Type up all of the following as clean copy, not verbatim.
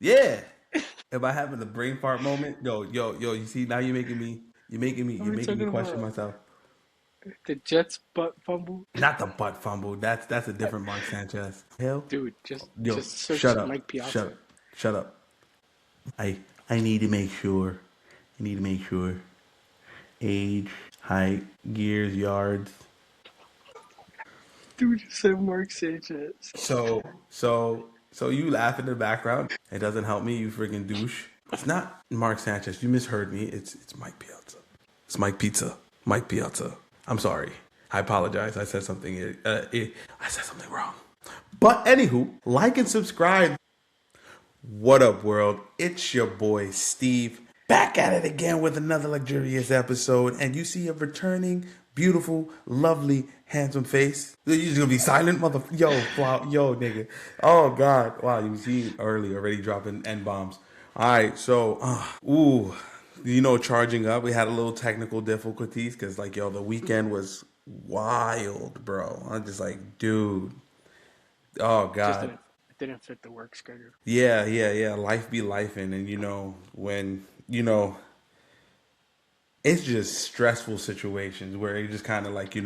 Yeah. Am I having a brain fart moment? Yo, you see, now What you're are we making me talking question about? myself. The Jets butt fumble? Not the butt fumble. That's a different Mark Sanchez. Hell, Dude, just yo, search shut Mike up, Piazza. shut up. I need to make sure. I need to make sure. Age, height, gears, yards. Dude just said Mark Sanchez. So you laugh in the background. It doesn't help me. You freaking douche. It's not Mark Sanchez. You misheard me. It's Mike Piazza. It's Mike Pizza. Mike Piazza. I'm sorry. I apologize. I said something. I said something wrong. But anywho, like and subscribe. What up, world? It's your boy Steve, back at it again with another luxurious episode. And you see a returning, beautiful, lovely, handsome face. You just gonna be silent, mother. Yo, yo, nigga. Oh God, wow. You see early already dropping n bombs. All right, so, charging up. We had a little technical difficulties because, like, yo, the weekend was wild, bro. I'm just like, dude. Oh Just God. didn't fit the work schedule. Yeah. Life be life, and when it's just stressful situations where it just kind of like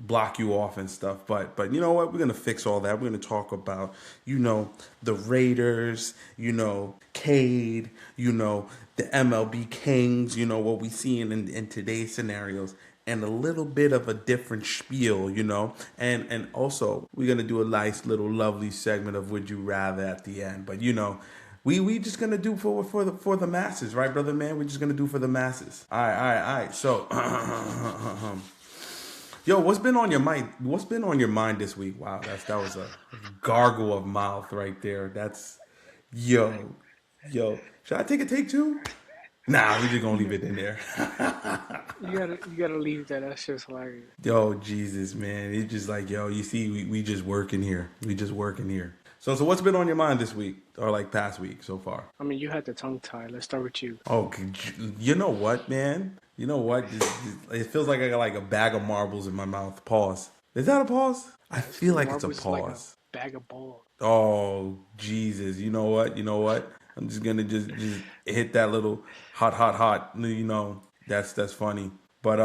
block you off and stuff. But you know what? We're gonna fix all that. We're gonna talk about the Raiders, Cade, the MLB Kings. What we see in today's scenarios. And a little bit of a different spiel, and also we're gonna do a nice little lovely segment of Would You Rather at the end. But we just gonna do for the masses, right, brother man? We're just gonna do for the masses. All right. So, yo, what's been on your mind? What's been on your mind this week? Wow, that was a gargle of mouth right there. That's yo, yo. Should I take a take two? Nah, we just gonna leave You, it in there. you gotta leave that. That's just hilarious. Yo, Jesus, man. It's just like, yo, you see, we just working here. We just working here. So what's been on your mind this week or like past week so far? I mean, you had the tongue tie. Let's start with you. Oh, you know what, man? You know what? It feels like I got like a bag of marbles in my mouth. Pause. Is that a pause? I feel like it's a Marbles like a pause. bag of balls. Oh, Jesus. You know what? You know what? I'm just gonna just hit that little hot. That's funny. But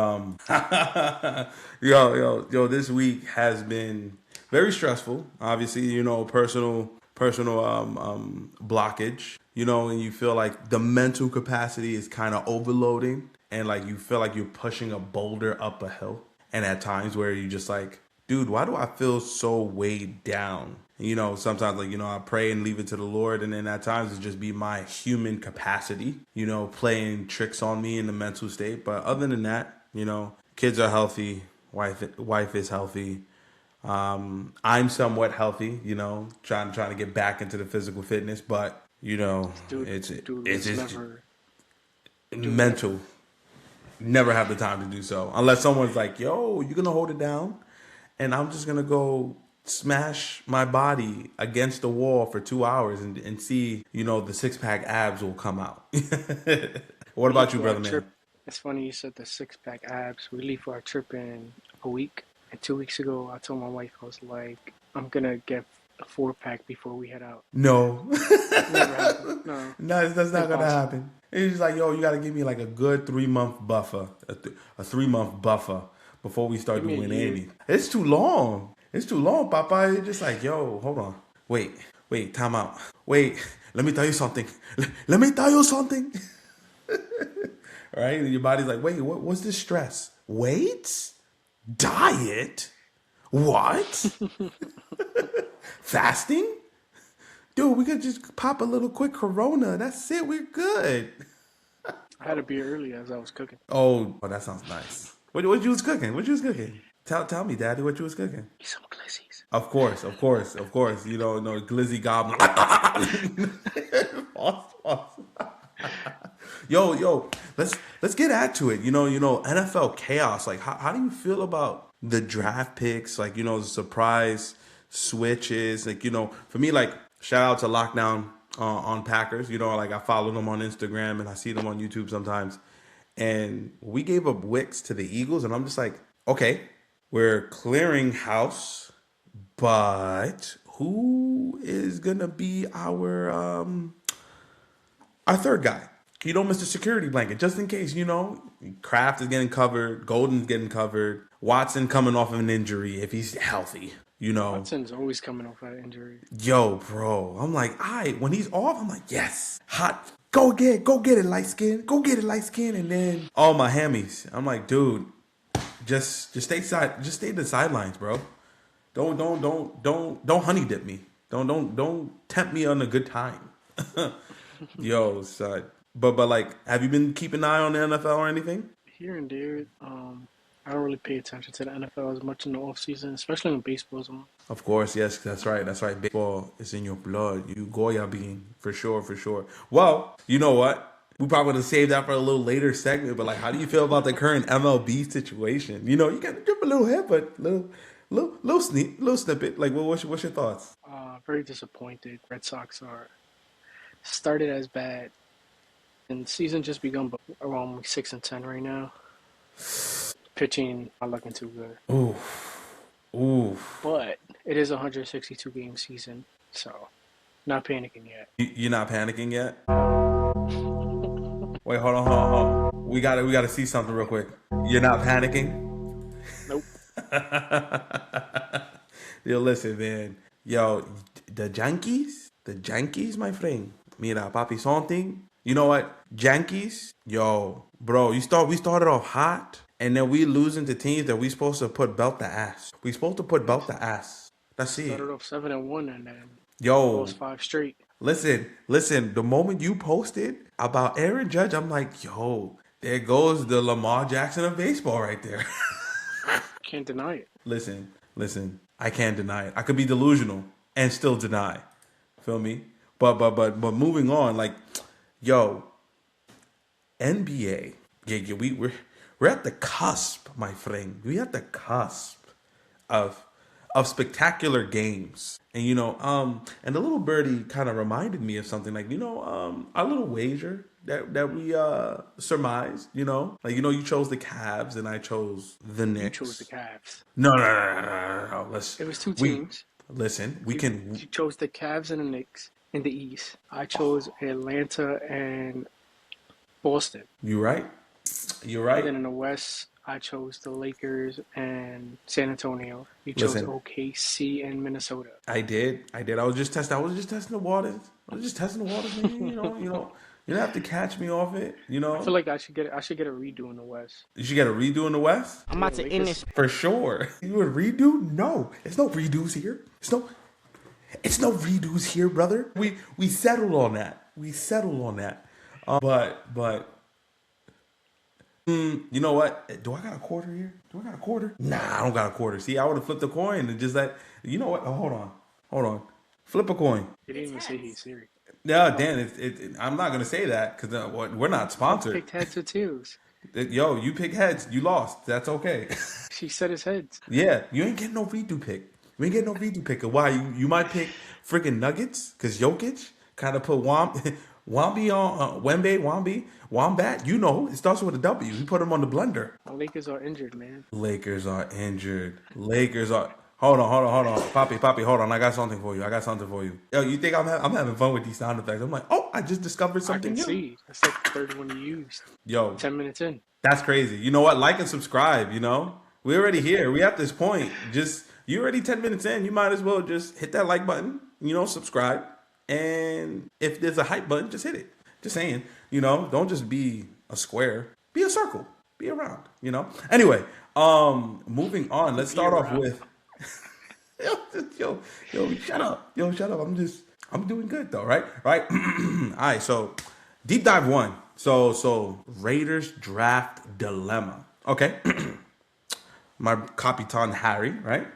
yo, this week has been very stressful. Obviously, personal blockage. And you feel like the mental capacity is kind of overloading, and like you feel like you're pushing a boulder up a hill. And at times where you just like, dude, why do I feel so weighed down? Sometimes like, I pray and leave it to the Lord. And then at times it just be my human capacity, playing tricks on me in the mental state. But other than that, kids are healthy. Wife is healthy. I'm somewhat healthy, trying to get back into the physical fitness, but Dude, it's dude it's was it's never. Dude mental. never. Never have the time to do so unless someone's like, "Yo, you gonna hold it down," and I'm just gonna go smash my body against the wall for 2 hours and see, the six pack abs will come out. What We leave about you, for our brother man? trip. It's funny you said the six pack abs. We leave for our trip in a week. And 2 weeks ago, I told my wife, I was like, I'm gonna get a four pack before we head out. No, Never happened. No, no, that's not gonna impossible. happen. It's just like, yo, you gotta give me like a good 3 month buffer, a 3 month buffer before we start Give me a doing year. anything. It's too long. It's too long, Papa. It's just like, yo, hold on, wait, time out. Wait, let me tell you something. Let me tell you something. Right? And your body's like, wait, what's this stress? Weight? Diet? What? Fasting? Dude, we could just pop a little quick Corona. That's it. We're good. I had a beer earlier as I was cooking. Oh, that sounds nice. What you was cooking? What you was cooking? Tell me, Daddy, what you was cooking. Some glissies. Of course. No glizzy goblin. Pause, pause. Yo, let's get at to it. NFL chaos. Like, how do you feel about the draft picks? Like, the surprise switches. Like, for me, like, shout out to Lockdown on Packers. Like I follow them on Instagram and I see them on YouTube sometimes. And we gave up Wicks to the Eagles, and I'm just like, okay, we're clearing house, but who is gonna be our third guy. Mr. Security Blanket, just in case, Kraft is getting covered, Golden's getting covered, Watson coming off of an injury if he's healthy, Watson's always coming off that injury. Yo, bro. I'm like, when he's off, I'm like, yes, hot. Go get it, light skin. Go get it, light skin. And then all my hammies. I'm like, dude, just stay stay the sidelines, bro. Don't honey dip me. Don't tempt me on a good time. Yo, son. But like, have you been keeping an eye on the NFL or anything? Here and there, I don't really pay attention to the NFL as much in the off season, especially when baseball's on. Of course, yes, that's right. That's right. Baseball is in your blood. You Goya being for sure, for sure. Well, you know what? We probably gonna save that for a little later segment. But like, how do you feel about the current MLB situation? You got to drip a little hit, but little snippet. Like, what's your thoughts? Very disappointed. Red Sox are started as bad, and the season just begun, but around 6-10 right now. Pitching not looking too good. Ooh, ooh. But it is a 162 game season, so not panicking yet. You're not panicking yet? Wait, hold on. We gotta see something real quick. You're not panicking? Nope. Yo, listen, man. Yo, the Yankees, my friend. Mira, papi, something. You know what? Yankees, yo, bro, we started off hot, and then we losing to teams that we supposed to put belt the ass. We supposed to put belt the ass. That's it. Started off 7-1 and then lost 5 straight. Listen. The moment you posted about Aaron Judge, I'm like, yo, there goes the Lamar Jackson of baseball right there. Can't deny it. Listen. I can't deny it. I could be delusional and still deny. Feel me? But moving on, like, yo, NBA. Yeah, we're at the cusp, my friend. We're at the cusp of spectacular games. And and the little birdie kind of reminded me of something like, our little wager that we surmised, like, you chose the Cavs and I chose the Knicks. You chose the Cavs. No. It was two teams. You chose the Cavs and the Knicks in the East. I chose Atlanta and Boston. You're right. And then in the West, I chose the Lakers and San Antonio. You chose OKC and Minnesota. I did. I was just testing the waters. Man. You don't have to catch me off it. I feel like I should get a redo in the West. You should get a redo in the West? I'm about to end this. For sure. You would redo? No. There's no redos here. It's no redos here, brother. We settled on that. But you know what? Do I got a quarter here? Nah, I don't got a quarter. See, I would have flipped a coin and just like, you know what? Oh, hold on. Flip a coin. You didn't even say he's serious. Yeah, Dan, I'm not going to say that because we're not sponsored. I picked heads or tails. Yo, you pick heads. You lost. That's okay. She said his heads. Yeah, you ain't getting no redo pick. Why? You might pick freaking Nuggets because Jokic kind of put Wamby on Wombat. It starts with a W. He put him on the blender. The Lakers are injured, man. Lakers are. Hold on. Poppy, hold on. I got something for you. Yo, you think I'm having fun with these sound effects? I'm like, oh, I just discovered something new. I can see. That's like the third one you used. Yo. 10 minutes in. That's crazy. You know what? Like and subscribe, We're already here. We at this point. You're already 10 minutes in. You might as well just hit that like button, subscribe. And if there's a hype button, just hit it. Just saying, don't just be a square. Be a circle. Be around, Anyway, moving on. Let's start off with... Yo, shut up. I'm doing good though, right? All right, so deep dive 1. So Raiders draft dilemma. Okay. My Capitan Harry, right?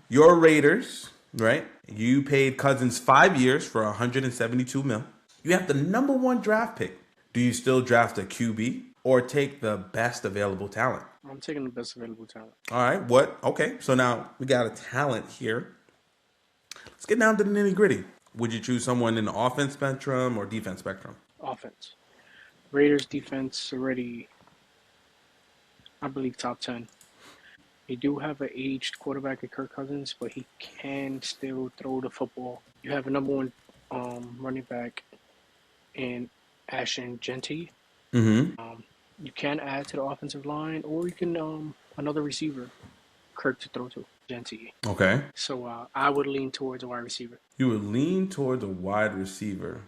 Your Raiders, right? You paid Cousins 5 years for $172 million. You have the number 1 draft pick. Do you still draft a QB or take the best available talent? I'm taking the best available talent. All right. What? Okay. So now we got a talent here. Let's get down to the nitty gritty. Would you choose someone in the offense spectrum or defense spectrum? Offense. Raiders defense already, I believe, top 10. You do have an aged quarterback in Kirk Cousins, but he can still throw the football. You have a number one running back in Ashton Genty. Mm-hmm. You can add to the offensive line, or you can another receiver, Kirk to throw to Genty. Okay. So I would lean towards a wide receiver. You would lean towards a wide receiver.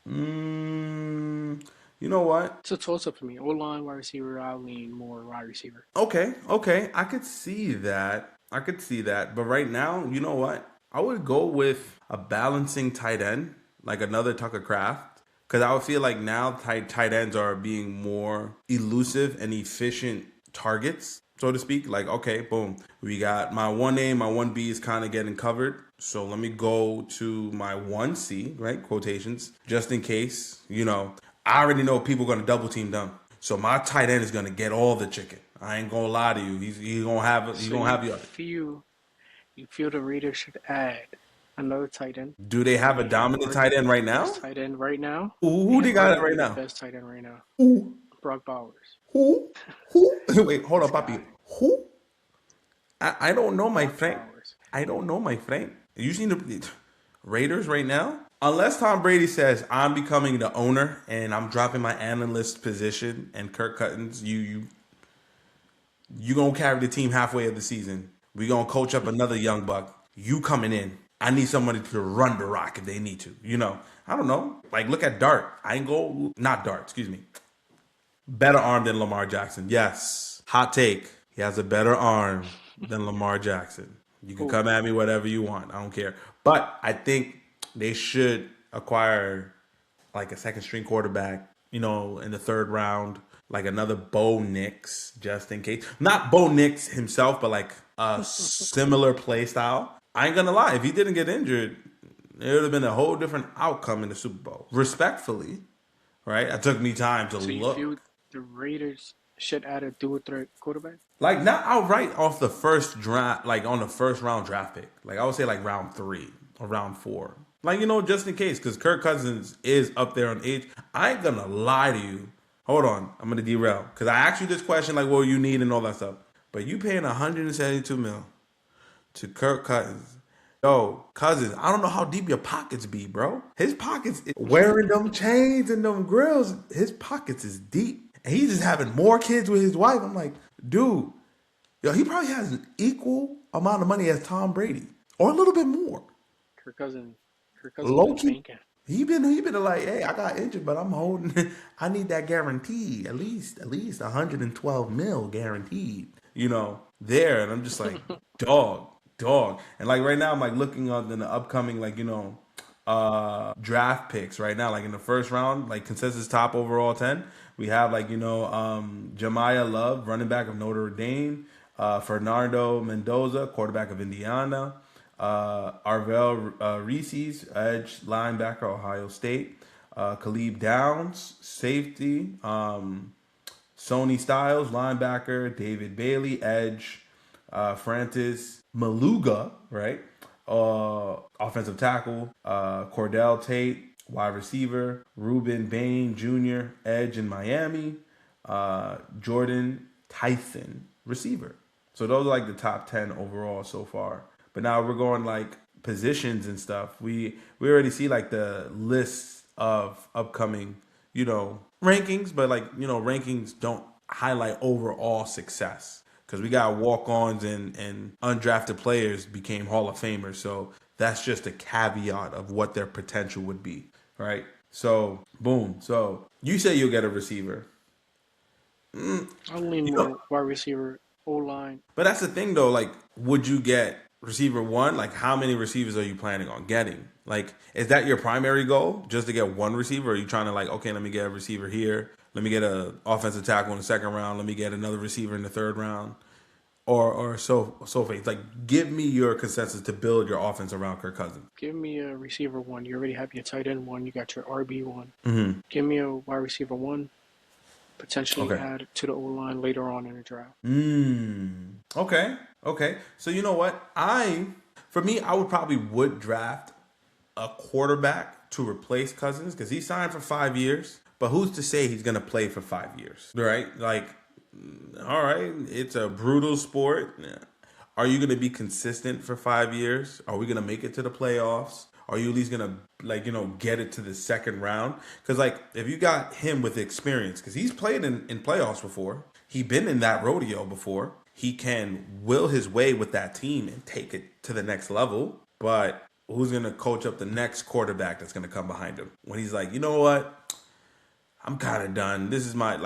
Mm, you know what? It's a toss up for me. O line, wide receiver. I'll lean more wide receiver. Okay. I could see that. I could see that. But right now, you know what? I would go with a balancing tight end, like another Tucker Craft. Because I would feel like now tight ends are being more elusive and efficient targets, so to speak. Like, okay, boom. We got my 1A, my 1B is kind of getting covered. So let me go to my 1C, right? Quotations, just in case, I already know people are going to double team them. So my tight end is going to get all the chicken. I ain't going to lie to you. He's going to have he's So going to have you. you feel the Raiders should add another tight end. Do they have a They have dominant tight end arguably right the now? best tight end right now. They Who have they got right arguably the now? best tight end right now. Who? Brock Bowers. Who? Who? Wait, hold This on, Papi. guy, Who? I don't know, my Brock friend. Bowers. I don't know, my friend. You seen the Raiders right now? Unless Tom Brady says I'm becoming the owner and I'm dropping my analyst position and Kirk Cousins, you gonna carry the team halfway of the season. We gonna coach up another young buck. You coming in. I need somebody to run the rock if they need to. I don't know. Like look at Dart. I ain't go not Dart. Excuse me. Better arm than Lamar Jackson. Yes. Hot take. He has a better arm than Lamar Jackson. You can Who? come at me whatever you want. I don't care. But I think they should acquire like a second string quarterback, in the third round, like another Bo Nix, just in case. Not Bo Nix himself, but like a similar play style. I ain't gonna lie, if he didn't get injured, it would have been a whole different outcome in the Super Bowl. Respectfully, right? It took me time to So you feel look. the Raiders should add a dual threat quarterback? Like not outright off the first draft, like on the first round draft pick. Like I would say like round 3 or round 4. Like, just in case, because Kirk Cousins is up there on age. I ain't gonna lie to you. Hold on, I'm gonna derail. Because I asked you this question, like what you need and all that stuff. But you paying 172 mil to Kirk Cousins. Yo, Cousins, I don't know how deep your pockets be, bro. His pockets, wearing them chains and them grills, his pockets is deep. And he's just having more kids with his wife. I'm like, dude, yo, he probably has an equal amount of money as Tom Brady. Or a little bit more. Kirk Cousins. Kirk Cousins Low been key. banking. He been like, hey, I got injured, but I'm holding. I need that guarantee, at least 112 mil guaranteed. There, and I'm just like, dog, and like right now, I'm like looking on in the upcoming draft picks right now, like in the first round, like consensus top overall 10. We have Jemiah Love, running back of Notre Dame, Fernando Mendoza, quarterback of Indiana. Arvell Reese's, edge linebacker, Ohio State. Khalib Downs, safety. Sony Styles, linebacker. David Bailey, edge. Francis Maluga, right? Offensive tackle. Cordell Tate, wide receiver. Ruben Bain Jr., edge in Miami. Jordan Tyson, receiver. So those are like the top 10 overall so far. But now we're going like positions and stuff. We already see like the lists of upcoming, rankings, but rankings don't highlight overall success. Because we got walk-ons and undrafted players became Hall of Famers. So that's just a caveat of what their potential would be, right? So, boom. So you say you'll get a receiver. I'll lean You know, more wide receiver, O line. But that's the thing though, like, would you get receiver one? Like, how many receivers are you planning on getting? Like, is that your primary goal, just to get one receiver? Or are you trying to like, okay, let me get a receiver here, let me get a offensive tackle in the second round, let me get another receiver in the third round, or so forth? Like, give me your consensus to build your offense around Kirk Cousins. Give me a receiver one. You already have your tight end one. You got your RB one. Mm-hmm. Give me a wide receiver one. Potentially Okay. add to the O line later on in the draft. Okay. So you know what? For me, I would draft a quarterback to replace Cousins because he signed for 5 years. But who's to say he's gonna play for 5 years, right? Like All right, it's a brutal sport. Yeah. Are you going to be consistent for 5 years? Are we going to make it to the playoffs? Are you at least going to get it to the second round? Because like if you got him with experience, because he's played in playoffs before, he been in that rodeo before. He can will his way with that team and take it to the next level. But who's going to coach up the next quarterback that's going to come behind him when he's like, you know what? I'm kind of done. This is my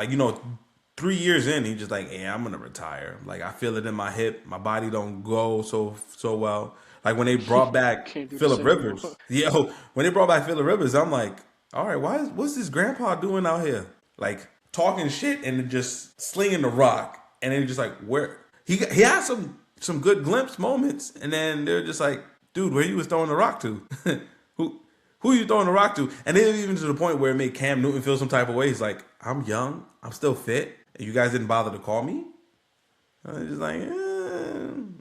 3 years in, he's just like, hey, I'm gonna retire. Like I feel it in my hip. My body don't go so well. Like when they brought back Can't do the Phillip same no more. Rivers, when they brought back Phillip Rivers, I'm like, all right, what's this grandpa doing out here? Like talking shit and just slinging the rock, and then just like where he had some good glimpse moments, and then they're just like, dude, where you was throwing the rock to? who who you throwing the rock to? And then even to the point where it made Cam Newton feel some type of way. He's like, I'm young, I'm still fit, and you guys didn't bother to call me. I was just like,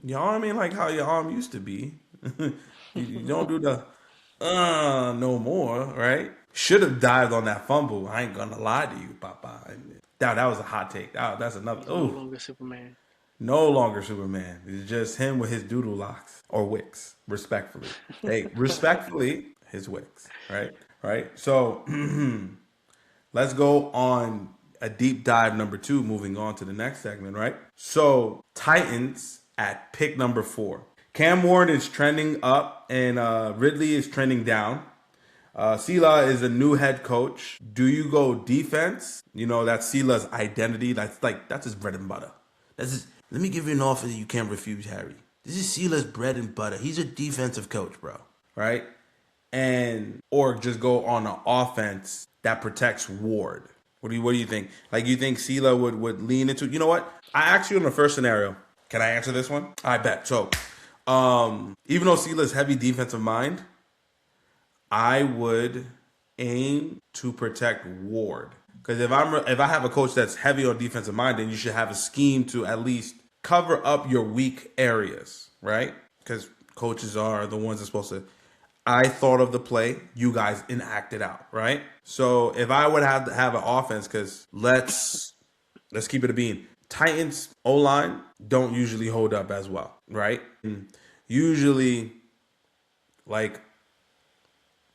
your arm ain't like how your arm used to be. You don't do the no more, right? Should have dived on that fumble. I ain't gonna lie to you, Papa. That was a hot take. That's another. He's no Oh, longer Superman. no longer Superman. It's just him with his doodle locks or wicks, respectfully. Hey, respectfully, his wicks, right? Right. So let's go on a deep dive number 2, moving on to the next segment, right? So Titans at pick number 4. Cam Warren is trending up and Ridley is trending down. Sela is a new head coach. Do you go defense? That's Sela's identity. That's his bread and butter. Let me give you an offer that you can't refuse, Harry. This is Sela's bread and butter. He's a defensive coach, bro. Right? Or just go on an offense that protects Ward. What do you think? Like you think Sela would lean into? You know what? I asked you in the first scenario. Can I answer this one? I bet. So, even though Sela's heavy defensive mind, I would aim to protect Ward. Because if I have a coach that's heavy on defensive mind, then you should have a scheme to at least cover up your weak areas, right? Because coaches are the ones that's supposed to. I thought of the play, you guys enact it out, right? So if I would have to have an offense, because let's keep it a bean. Titans O-line don't usually hold up as well, right? And usually, like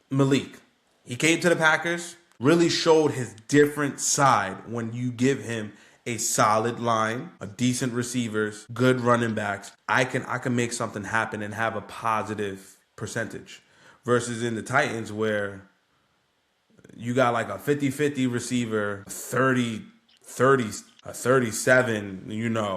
Malik, he came to the Packers, really showed his different side when you give him a solid line, a decent receivers, good running backs. I can make something happen and have a positive percentage. Versus in the Titans where you got like a 50-50 receiver, 30, a 37,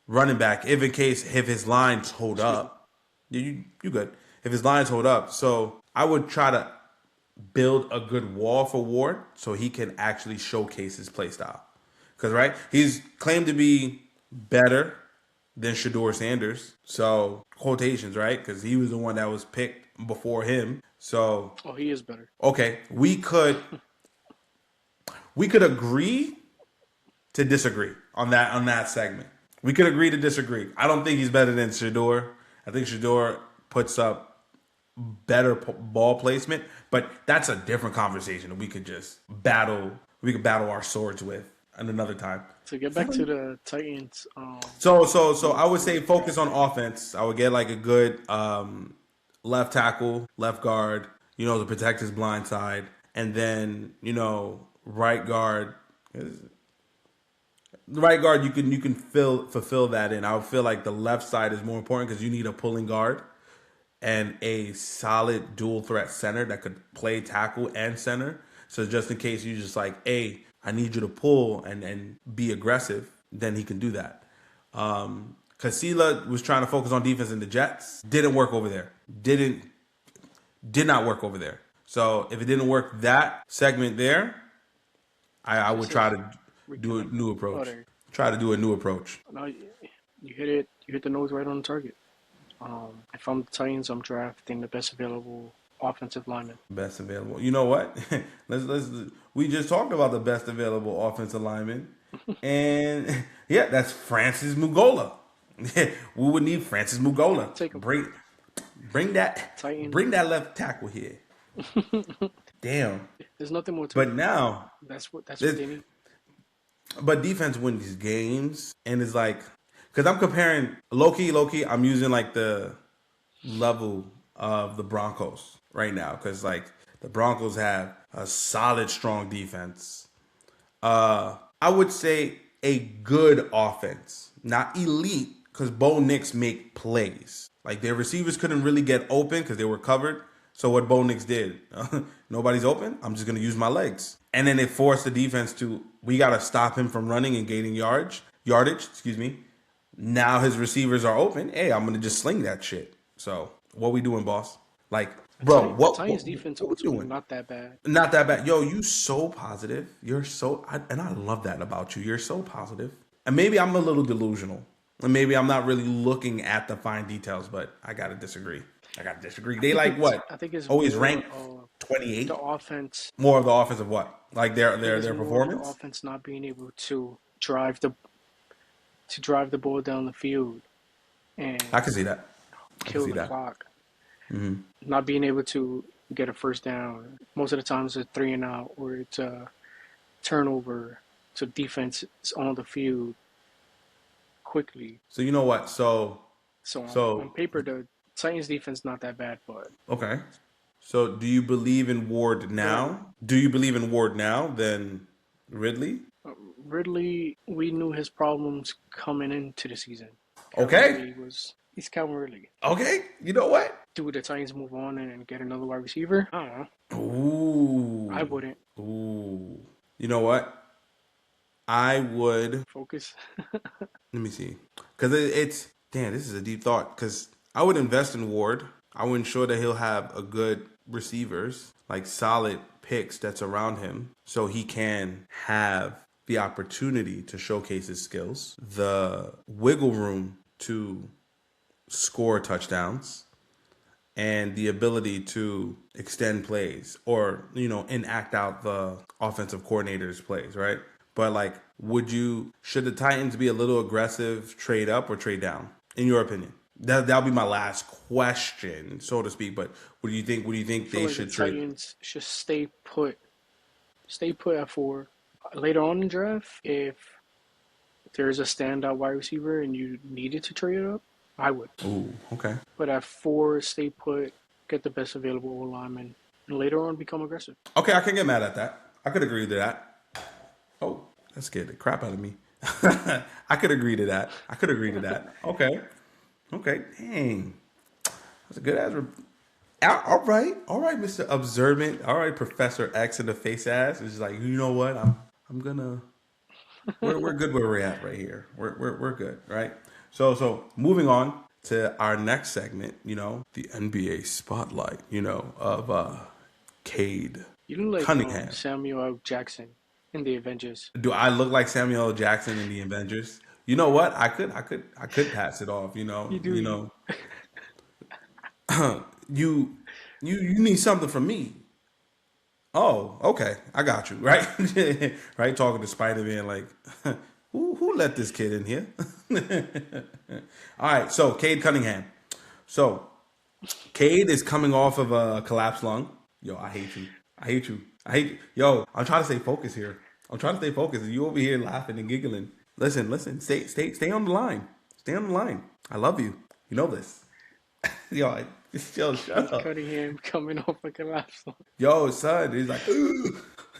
running back, if his lines hold up, you good. If his lines hold up. So I would try to build a good wall for Ward so he can actually showcase his play style. Because, right, he's claimed to be better than Shador Sanders. So, quotations, right? Because he was the one that was picked before him. So, Oh, he is better. okay, we could agree to disagree on that segment. We could agree to disagree. I don't think he's better than Shador. I think Shador puts up better ball placement, but that's a different conversation that we could just battle. We could battle our swords with another time. To get back to the Titans, So I would say focus on offense. I would get like a good left tackle, left guard, to protect his blind side, and then right guard. The right guard you can fulfill that in. I would feel like the left side is more important because you need a pulling guard and a solid dual threat center that could play tackle and center. So just in case you just like, hey, I need you to pull and be aggressive, then he can do that. Sela was trying to focus on defense in the Jets. Didn't work over there. Did not work over there. So if it didn't work that segment there, I would try to do a new approach. Try to do a new approach. No, you hit it. You hit the nose right on the target. If I'm the Titans, I'm drafting the best available offensive lineman. Best available. You know what? let's. We just talked about the best available offensive lineman, and yeah, that's Francis Mugola. We would need Francis Mugola. Take him. Bring that. Titan. Bring that left tackle here. Damn. There's nothing more to But it. now That's what they need. but defense wins games, and it's like, because I'm comparing low key. I'm using like the level of the Broncos right now, because like the Broncos have a solid, strong defense. I would say a good offense, not elite, because Bo Nix make plays. Like their receivers couldn't really get open because they were covered. So what Bo Nix did, nobody's open. I'm just gonna use my legs, and then it forced the defense to. We gotta stop him from running and gaining yardage. Excuse me. Now his receivers are open. Hey, I'm gonna just sling that shit. So what we doing, boss? Like, bro, The what Titans defense what we also doing? not that bad. Not that bad. Yo, you so positive. You're so, and I love that about you. You're so positive. And maybe I'm a little delusional. And maybe I'm not really looking at the fine details, but I gotta disagree. I gotta disagree. They like what? I think it's Always more ranked of the 28. offense. More of the offense of what? Like I think it's their more of the performance. offense not being able to drive the ball down the field I and can see that. I can kill see the that. clock. Not being able to get a first down. Most of the times it's a 3-and-out or it's a turnover. So defense is on the field quickly. So you know what? So on So paper, the Titans defense not that bad, but okay. So do you believe in Ward but now? Do you believe in Ward now than Ridley? Ridley, we knew his problems coming into the season. Calvin Okay. Ridley he's Calvin Ridley. Okay. You know what? Do the Titans move on and get another wide receiver? I don't know. I Ooh. wouldn't Ooh. You know what? I would. focus. Let me see. Because it's. Damn, this is a deep thought. Because I would invest in Ward. I would ensure that he'll have a good receivers, like solid picks that's around him, so he can have the opportunity to showcase his skills, the wiggle room to score touchdowns, and the ability to extend plays or enact out the offensive coordinator's plays, right? But like, should the Titans be a little aggressive, trade up or trade down, in your opinion? That'll be my last question, so to speak. But what do you think? What do you I think feel they like the should trade? Titans should stay put. Stay put at 4. Later on in the draft, if there's a standout wide receiver and you needed to trade it up, I would. Ooh, okay. But at 4, stay put, get the best available O lineman, and later on become aggressive. Okay, I can get mad at that. I could agree to that. Oh, that scared the crap out of me. I could agree to that. I could agree to that. Okay. Okay. Dang. That's a good ass. All right, Mr. Observant. All right, Professor X in the face ass. It's like, you know what? I'm gonna. We're good where we're at right here. We're good, right? So moving on to our next segment. The NBA spotlight. Of Cade You look like Cunningham. Samuel L. Jackson in the Avengers. Do I look like Samuel L. Jackson in the Avengers? You know what? I could pass it off. You do. You need something from me. Oh, okay, I got you. Right, right. Talking to Spider Man, like, who let this kid in here? All right, so Cade Cunningham. So Cade is coming off of a collapsed lung. Yo, I hate you. I hate you. I hate you. Yo, I'm trying to stay focused here. I'm trying to stay focused. And you over here laughing and giggling. Listen. Stay on the line. Stay on the line. I love you. You know this. Yo, shut up. Cunningham coming off a collapse. Yo, son. He's like,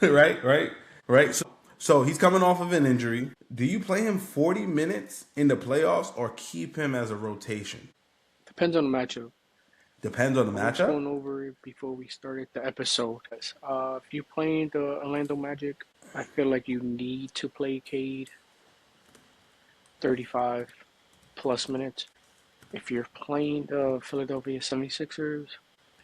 right. So he's coming off of an injury. Do you play him 40 minutes in the playoffs or keep him as a rotation? Depends on the matchup. Depends on the I was going matchup. over it before we started the episode. If you're playing the Orlando Magic, I feel like you need to play Cade 35 plus minutes. If you're playing the Philadelphia 76ers,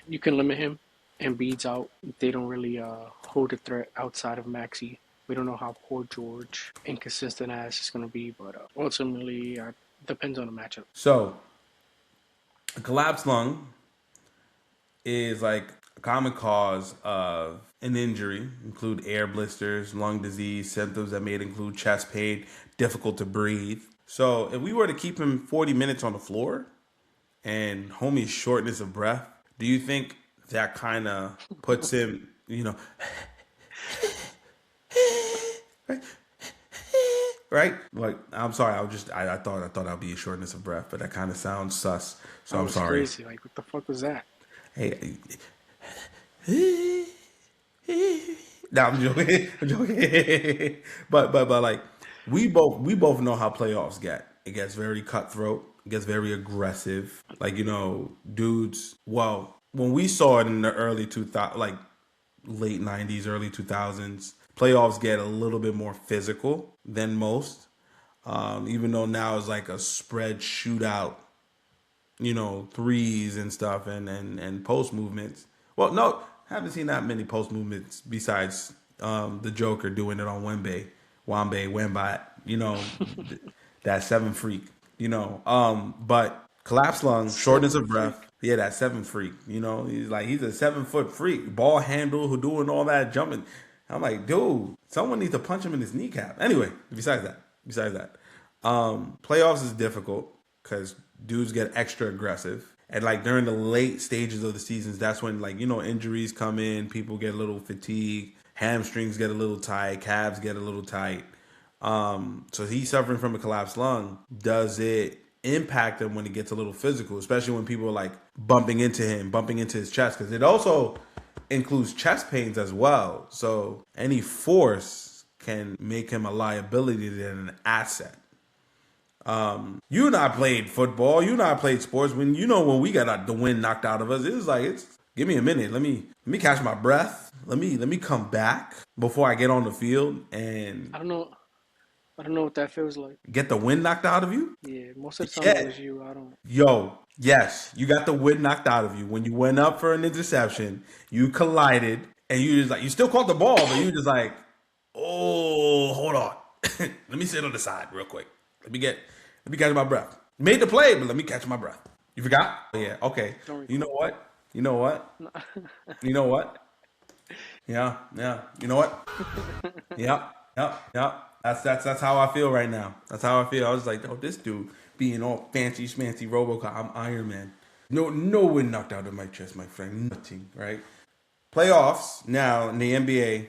you can limit him. Embiid's out. They don't really hold a threat outside of Maxey. We don't know how poor George inconsistent as is going to be, but ultimately, depends on the matchup. So a collapsed lung is like a common cause of an injury, include air blisters, lung disease, symptoms that may include chest pain, difficult to breathe. So if we were to keep him 40 minutes on the floor and homie's shortness of breath, do you think that kind of puts him, right? Like, I'm sorry. I thought I'd be a shortness of breath, but that kind of sounds sus. So That I'm was sorry. crazy. Like, what the fuck was that? Hey, no, I'm joking. I'm joking. But like we both know how playoffs get. It gets very cutthroat. It gets very aggressive. Like, dudes. Well, when we saw it in the early 2000, like late 90s, early 2000s, playoffs get a little bit more physical than most. Even though now it's like a spread shootout, threes and stuff, and post movements. Well, no, haven't seen that many post movements besides the Joker doing it on Wembat, that seven freak, but collapse lung, shortness Seven of breath. freak. Yeah, that seven freak. He's a 7 foot freak, ball handle who doing all that jumping. I'm like, dude, someone needs to punch him in his kneecap. Anyway, besides that, playoffs is difficult because dudes get extra aggressive. And like during the late stages of the seasons, that's when injuries come in, people get a little fatigued, hamstrings get a little tight, calves get a little tight. So he's suffering from a collapsed lung. Does it impact him when it gets a little physical, especially when people are like bumping into him, bumping into his chest? Because it also includes chest pains as well. So any force can make him a liability than an asset. You and I played football. You and I played sports. When we got the wind knocked out of us, it was like, give me a minute. Let me catch my breath. Let me come back before I get on the field and I don't know. I don't know what that feels like. get the wind knocked out of you. Yeah, most of the time it Yeah. was you. I don't. Yo, yes, you got the wind knocked out of you when you went up for an interception. You collided, and you just like you still caught the ball, but you just like, oh, hold on, let me sit on the side real quick. Let me catch my breath. Made the play, but let me catch my breath. You forgot? Yeah. Okay. Don't You know recall. what? You know what? You know what? Yeah. Yeah. You know what? Yep, yep. That's how I feel right now. That's how I feel. I was like, oh, this dude being all fancy schmancy RoboCop. I'm Iron Man. No one knocked out of my chest, my friend. Nothing, right? Playoffs now in the NBA.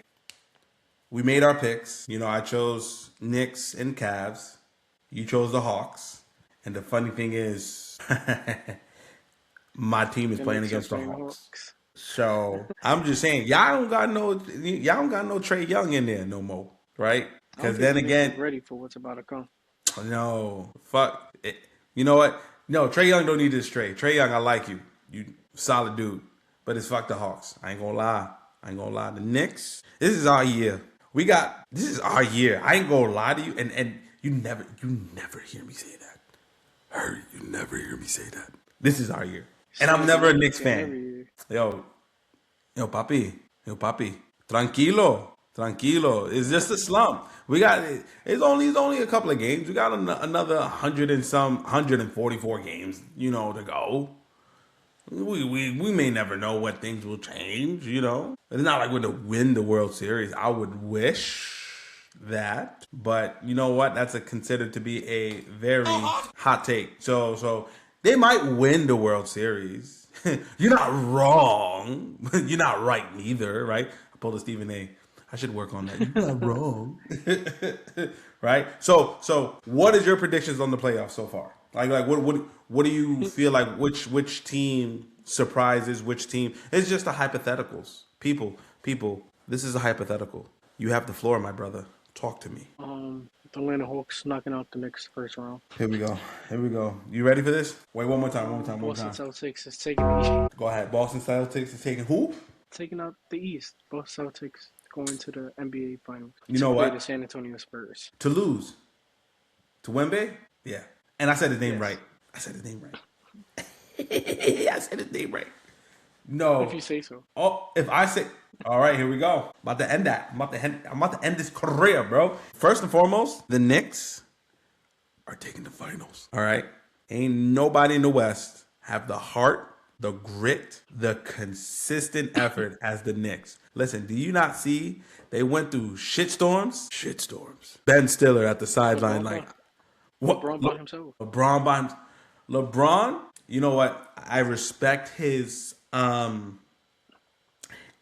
We made our picks. I chose Knicks and Cavs. You chose the Hawks. And the funny thing is, my team is The playing Knicks are against the playing the Hawks. Hawks. So I'm just saying, y'all don't got no Trey Young in there no more, right? I don't Because think then the Knicks are again, ready for what's about to come. no, fuck. You know what? No, Trey Young don't need this trade. Trey Young, I like you. You solid dude. But it's fuck the Hawks. I ain't gonna lie. The Knicks, this is our year. This is our year. I ain't gonna lie to you. And you never hear me say that. Heard you never hear me say that. This is our year. And Say I'm that never a about Knicks everything fan. every year. Yo, yo, papi, tranquilo. It's just a slump. It's only a couple of games. We got another 144 games, to go. We may never know when things will change. It's not like we're to win the World Series. I would wish that, but you know what? That's considered to be a very hot take. So they might win the World Series. You're not wrong. You're not right neither, right? I pulled a Stephen A. I should work on that. You're not wrong. Right? So what is your predictions on the playoffs so far? Like what do you feel like which team surprises which team? It's just the hypotheticals. People, this is a hypothetical. You have the floor, my brother. Talk to me. The Atlanta Hawks knocking out the Knicks first round. Here we go. Here we go. You ready for this? Wait, one more time. One more Boston time. Celtics is taking the East. Go ahead. Boston Celtics is taking who? Taking out the East. Boston Celtics going to the NBA Finals You to know play the what? San Antonio Spurs. To lose. To Wemby? Yeah. And I said his name Yes. right. I said his name right. I said his name right. If No. you say so. Oh, if I say, all right, here we go. About to end that. I'm about to end this career, bro. First and foremost, the Knicks are taking the finals. All right. Ain't nobody in the West have the heart, the grit, the consistent effort as the Knicks. Listen, do you not see they went through shitstorms? Shitstorms. Ben Stiller at the sideline, like, what? LeBron by himself. LeBron by him. LeBron, you know what? I respect his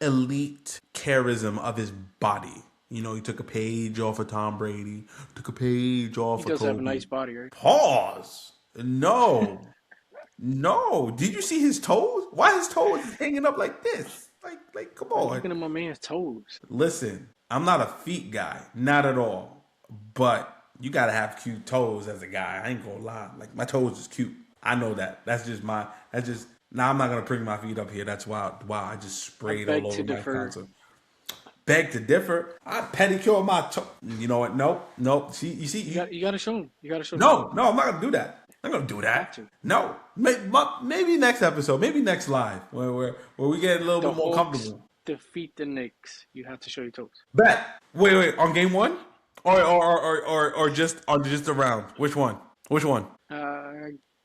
elite charism of his body. You know, he took a page off of Tom Brady, took a page off He of does have a Kobe. nice body, right? Pause. No. No. Did you see his toes? Why his toes is hanging up like this? Come Why are you on. looking at my man's toes? Listen, I'm not a feet guy, not at all. But you gotta have cute toes as a guy. I ain't gonna lie. Like my toes is cute. I know that. That's just my. That's just. Now I'm not gonna bring my feet up here. That's why. Wow, I just I sprayed all beg to over my differ. console. Beg to differ. I pedicure my toe. You know what? Nope. Nope. See, you see, You gotta show him. You gotta show the no, people. no, I'm not gonna do that. I'm not gonna do You have that. to. No, maybe next episode, maybe next live, where we get a little The bit more Hawks comfortable. defeat the Knicks. You have to show your toes. Bet. Wait, on game one, or just a round. Which one? Which one? Uh,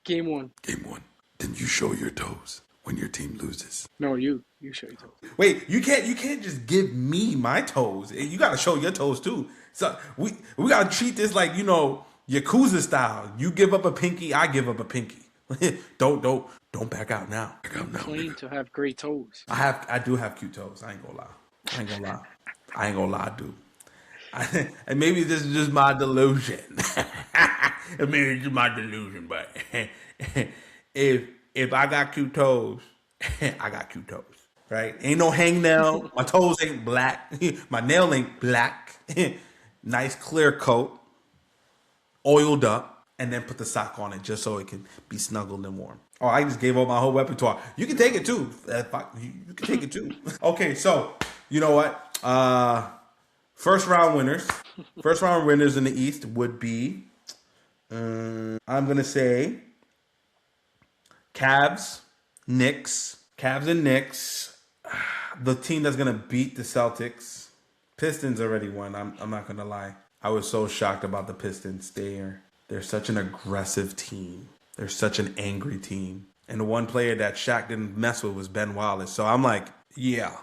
Game one. Game one. Then you show your toes when your team loses. No, you show your toes. Wait, you can't just give me my toes. You gotta show your toes too. So we gotta treat this like, you know, Yakuza style. You give up a pinky, I give up a pinky. don't back out now. Back out now, Claim nigga. to have great toes. I do have cute toes. I ain't gonna lie. I ain't gonna lie, dude. And maybe this is just my delusion. Maybe it's just my delusion, but if I got cute toes, I got cute toes. Right? Ain't no hangnail. My toes ain't black. My nail ain't black. Nice clear coat, oiled up, and then put the sock on it just so it can be snuggled and warm. Oh, I just gave up my whole repertoire. You can take it too. You can take it too. Okay, so you know what? First round winners. First round winners in the East would be, I'm gonna say, Cavs, Knicks, Cavs and Knicks. The team that's gonna beat the Celtics. Pistons already won. I'm not gonna lie. I was so shocked about the Pistons. They're such an aggressive team. They're such an angry team. And the one player that Shaq didn't mess with was Ben Wallace. So I'm like, yeah.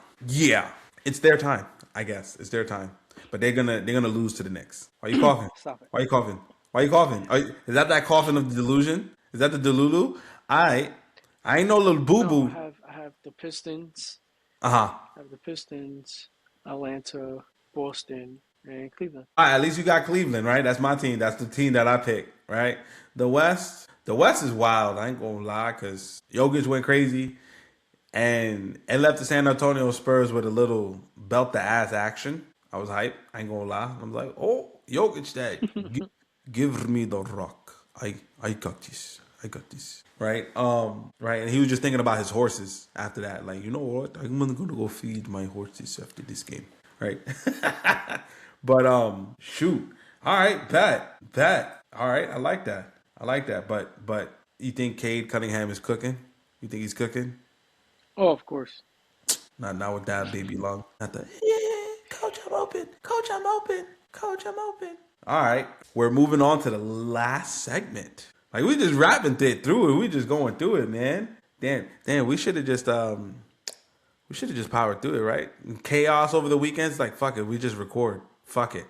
It's their time. I guess it's their time. But they're gonna lose to the Knicks. Why are you coughing? Stop it. Why are you coughing? Why are you coughing? Is that coughing of the delusion? Is that the delulu? I ain't no little boo No, boo. I have the Pistons. Uh-huh. I have the Pistons, Atlanta, Boston, and Cleveland. All right, at least you got Cleveland, right? That's my team. That's the team that I picked, right? The West is wild. I ain't gonna lie, because Jokic went crazy, and it left the San Antonio Spurs with a little belt the ass action. I was hyped. I ain't gonna lie. I'm like, oh, Jokic, give me the rock. I got this. I got this. Right? Right. And he was just thinking about his horses after that. Like, you know what? I'm gonna go feed my horses after this game. Right? But shoot. All right, bet. All right, I like that. But you think Cade Cunningham is cooking? You think he's cooking? Oh, of course. Not with that baby lung. Not the yeah, coach, I'm open. Coach, I'm open. Coach, I'm open. All right, we're moving on to the last segment. Like we just rapping through it. We just going through it, man. Damn. We should have just powered through it, right? Chaos over the weekends. Like fuck it, we just record. Fuck it,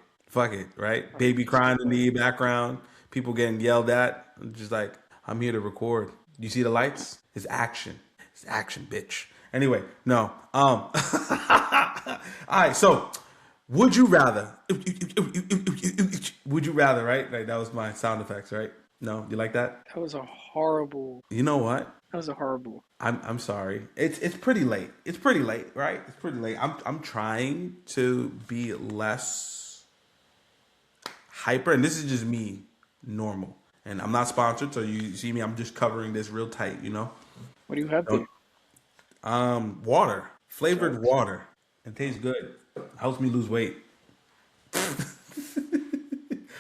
right? Baby crying in the background. People getting yelled at. Just like I'm here to record. You see the lights? It's action. It's action, bitch. Anyway, no. All right. So, would you rather? Would you rather? Right? Like that was my sound effects, right? No, you like that? That was a horrible. You know what? That was a horrible. I'm sorry. It's pretty late. It's pretty late, right? It's pretty late. I'm trying to be less hyper, and this is just me, normal. And I'm not sponsored, so you see me. I'm just covering this real tight, you know. What do you have there? Water, flavored water. It tastes good. Helps me lose weight.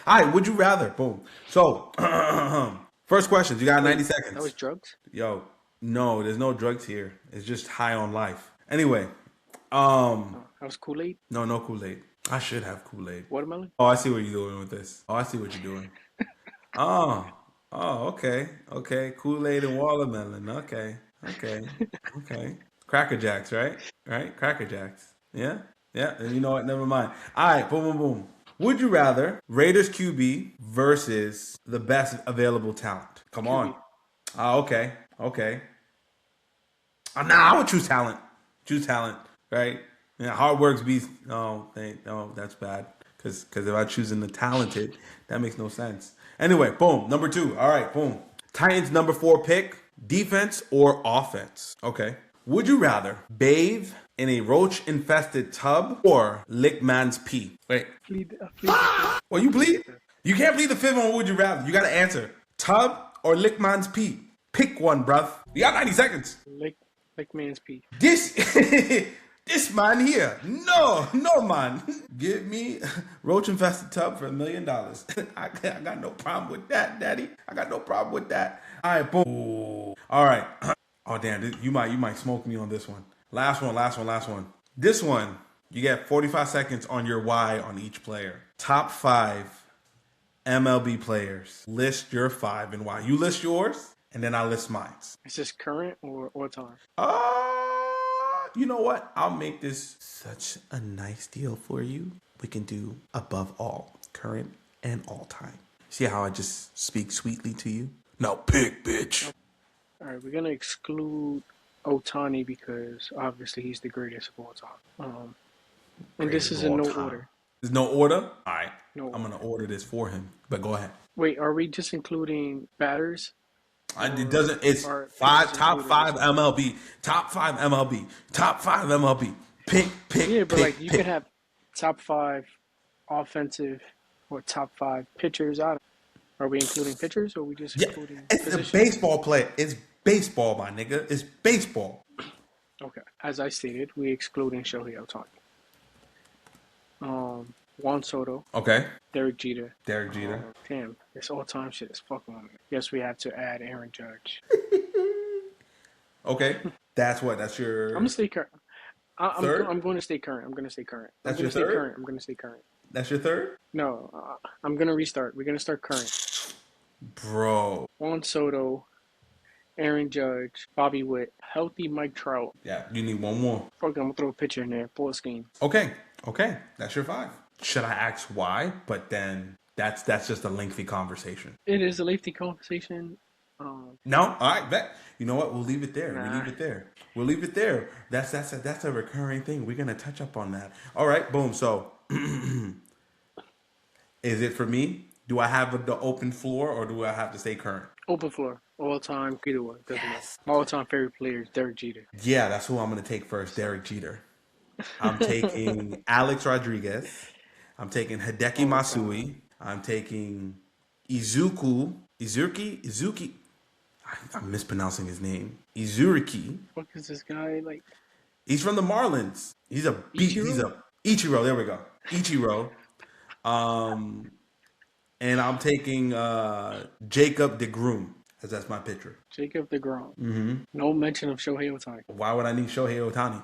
All right, would you rather? Boom. So, first questions. You got 90 seconds. That was drugs? Yo, no, there's no drugs here. It's just high on life. Anyway, That was Kool-Aid? no Kool-Aid. I should have Kool-Aid. Watermelon? Oh, I see what you're doing with this. Oh, I see what you're doing. Oh, okay. Kool-Aid and watermelon. Okay. Cracker Jacks, right? Right? Cracker Jacks. Yeah. And you know what? Never mind. All right, boom. Would you rather Raiders QB versus the best available talent? Come on. QB. Okay. Nah, I would choose talent. Right? Yeah, hard works beats. No, that's bad. Because if I'm choosing the talented, that makes no sense. Anyway, boom. Number 2. All right, boom. Titans number 4 pick. Defense or offense? Okay. Would you rather bathe in a roach infested tub or lick man's pee? Wait. I plead the fifth. Well, I you plead the plead? fifth. You can't plead the fifth one. Would you rather? You got to answer. Tub or lick man's pee? Pick one, bruv. You got 90 seconds. Lick man's pee. This this man here. No man. Give me roach infested tub for $1 million. I got no problem with that, daddy. I got no problem with that. All right, boom. Ooh. All right. Oh damn, you might smoke me on this one. Last one. This one, you get 45 seconds on your why on each player. Top 5 MLB players. List your 5 and why. You list yours, and then I list mine. Is this current or all time? You know what? I'll make this such a nice deal for you. We can do above all, current and all time. See how I just speak sweetly to you? Now pick, bitch. All right, we're gonna exclude Otani because obviously he's the greatest of all time. And this is in no order. There's no order? All right. No I'm going to order this for him, but go ahead. Wait, are we just including batters? It doesn't. It's top five MLB. Top 5 MLB. Top 5 MLB. Pick. Yeah, but like you pick. can have top 5 offensive or top 5 pitchers out. Are we including pitchers or are we just including It's positions? a baseball player. It's baseball, my nigga. It's baseball. Okay. As I stated, we excluding Shohei Ohtani. Juan Soto. Okay. Derek Jeter. Damn, this all-time shit is fucking on me. Guess we have to add Aaron Judge. Okay. That's your. I'm gonna stay current. Third? I'm going to stay current. That's your third? I'm gonna stay current. That's your third? No, I'm gonna restart. We're gonna start current. Bro. Juan Soto, Aaron Judge, Bobby Witt, healthy Mike Trout. Yeah, you need one more. Fuck, I'm gonna throw a pitcher in there. Full scheme. Okay. That's your 5. Should I ask why? But then that's just a lengthy conversation. It is a lengthy conversation. No, all right, bet. You know what? We'll leave it there. Nah. We'll leave it there. That's a recurring thing. We're gonna touch up on that. All right, boom. So, is it for me? Do I have the open floor or do I have to stay current? Open floor. All time. Either one. Doesn't matter. My all-time favorite player is Derek Jeter. Yeah, that's who I'm gonna take first. Derek Jeter. I'm taking Alex Rodriguez. I'm taking Hideki Matsui. I'm taking Izuki. I'm mispronouncing his name. Izuriki. What is this guy like? He's from the Marlins. He's a Ichiro. There we go. Ichiro. And I'm taking Jacob DeGrom as that's my pitcher. Jacob DeGrom. Mm-hmm. No mention of Shohei Ohtani. Why would I need Shohei Ohtani?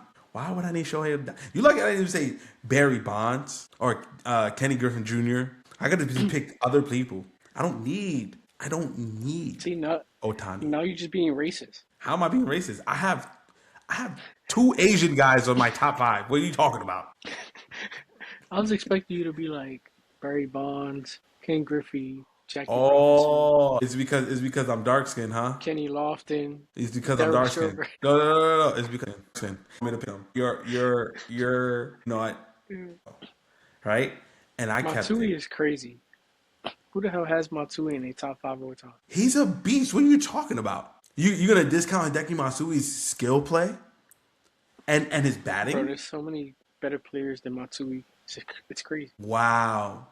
You like I didn't even say Barry Bonds or Kenny Griffin Jr. I could have just picked other people. I don't need See, now, Ohtani. Now you're just being racist. How am I being racist? I have 2 Asian guys on my top 5. What are you talking about? I was expecting you to be like Barry Bonds, Ken Griffey, Jackie Robinson. It's because I'm dark skinned, huh? Kenny Lofton. It's because I'm dark skinned. No. It's because I'm You're you know what? Right? And I kept Matsui is crazy. Who the hell has Matsui in a top 5 all time? He's a beast. What are you talking about? You gonna discount Hideki Matsui's skill play and his batting? Bro, there's so many better players than Matsui. It's crazy. Wow.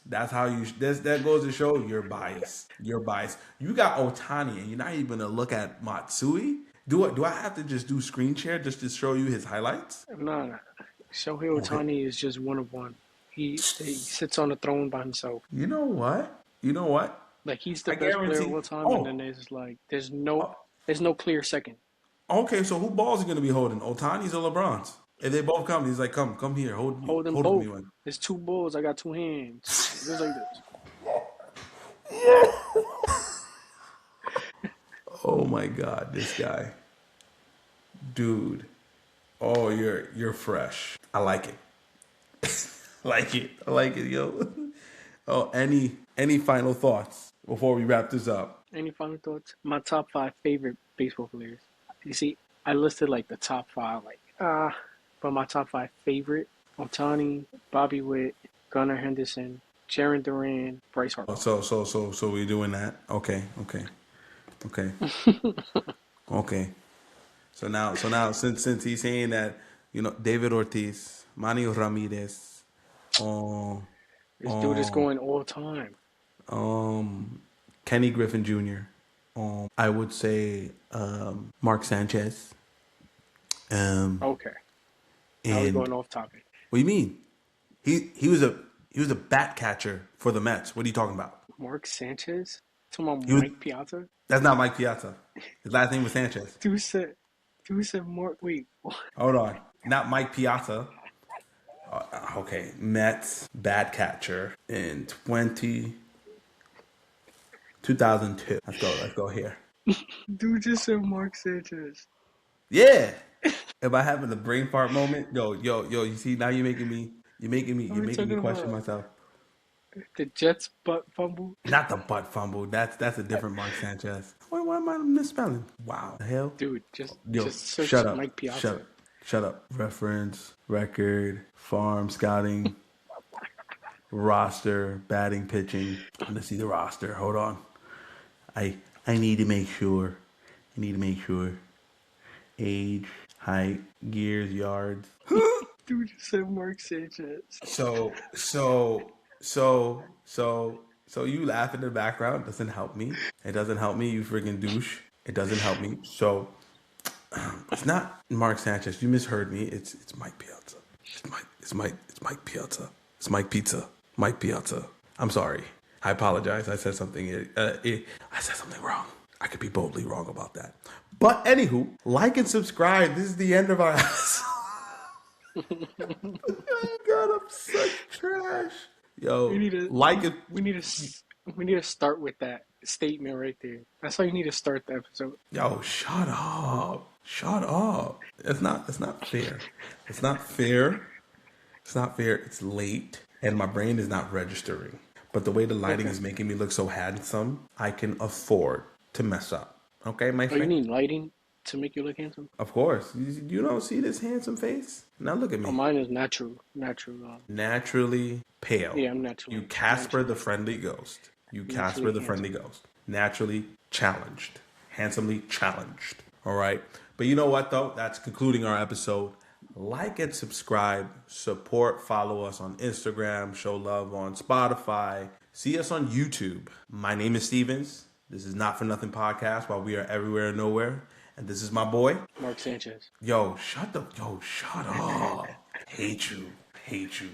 That's how that goes to show you're biased. You got Ohtani and you're not even gonna look at Matsui? Do I have to just do screen share just to show you his highlights? No. Shohei Ohtani is just one of one. He sits on the throne by himself. You know what? Like he's the best player of all time, and then there's no clear second. Okay, so who balls are gonna be holding? Ohtani's or LeBron's? If they both come, he's like, come here, hold them both. There's 2 balls. I got 2 hands. Just like this. Oh my God, this guy, dude. Oh, you're fresh. I like it. I like it, yo. Oh, any final thoughts before we wrap this up? Any final thoughts? My top 5 favorite baseball players. You see, I listed like the top 5, But my top five favorite: Otani, Bobby Witt, Gunnar Henderson, Jaron Duran, Bryce Harper. So we're doing that. Okay, okay, okay. So now, since he's saying that, David Ortiz, Manny Ramirez, um, This dude is um, going all time. Kenny Griffin Jr. I would say Mark Sanchez. Um, Okay, now we're and going off topic. what do you mean? He was a bat catcher for the Mets. What are you talking about? Mark Sanchez? Talking about He was. Mike Piazza? That's not Mike Piazza. His last name was Sanchez. Dude said, dude said Mark. Wait, what? Hold on, not Mike Piazza. Okay, Mets bat catcher in 2002. Let's go here. Dude just said Mark Sanchez. Yeah. Am I having a brain fart moment? Yo. You see, now What you're are we making me talking question about? myself. The Jets butt fumble? Not the butt fumble. That's a different Mark Sanchez. Why am I misspelling? Wow. The hell? Dude, just Yo, just shut search up. Mike Piazza. Shut up. Reference, record, farm scouting, roster, batting, pitching. Let's see the roster. Hold on. I I need to make sure. I need to make sure. Age, height, gears, yards. Dude just said Mark Sanchez. So you laugh in the background doesn't help me. It doesn't help me, you freaking douche. It doesn't help me. So it's not Mark Sanchez. You misheard me. It's Mike Piazza. It's Mike Piazza. It's Mike Pizza. Mike Piazza. I'm sorry. I apologize. I said something. I said something wrong. I could be boldly wrong about that. But anywho, like and subscribe. This is the end of our episode. Oh God, I'm such trash. We Yo, need to like it. we need to we need to start with that statement right there. That's how you need to start the episode. Yo, shut up. Shut up. It's not fair. It's not fair. It's not fair. It's late and my brain is not registering. But the way the lighting Okay. is making me look so handsome, I can afford to mess up. Okay, my Oh, you friend? need lighting to make you look handsome? Of course. You don't see this handsome face? Now look at Oh, me. mine is natural. Natural. Naturally pale. Yeah, I'm You naturally Casper the naturally friendly ghost. You Casper naturally the friendly handsome. ghost. Naturally challenged. Handsomely challenged. All right. But you know what, though? That's concluding our episode. Like and subscribe. Support. Follow us on Instagram. Show love on Spotify. See us on YouTube. My name is Stevens. This is Not For Nothing Podcast, while we are everywhere and nowhere. And this is my boy. Mark Sanchez. Yo, shut up. Hate you. Hate you.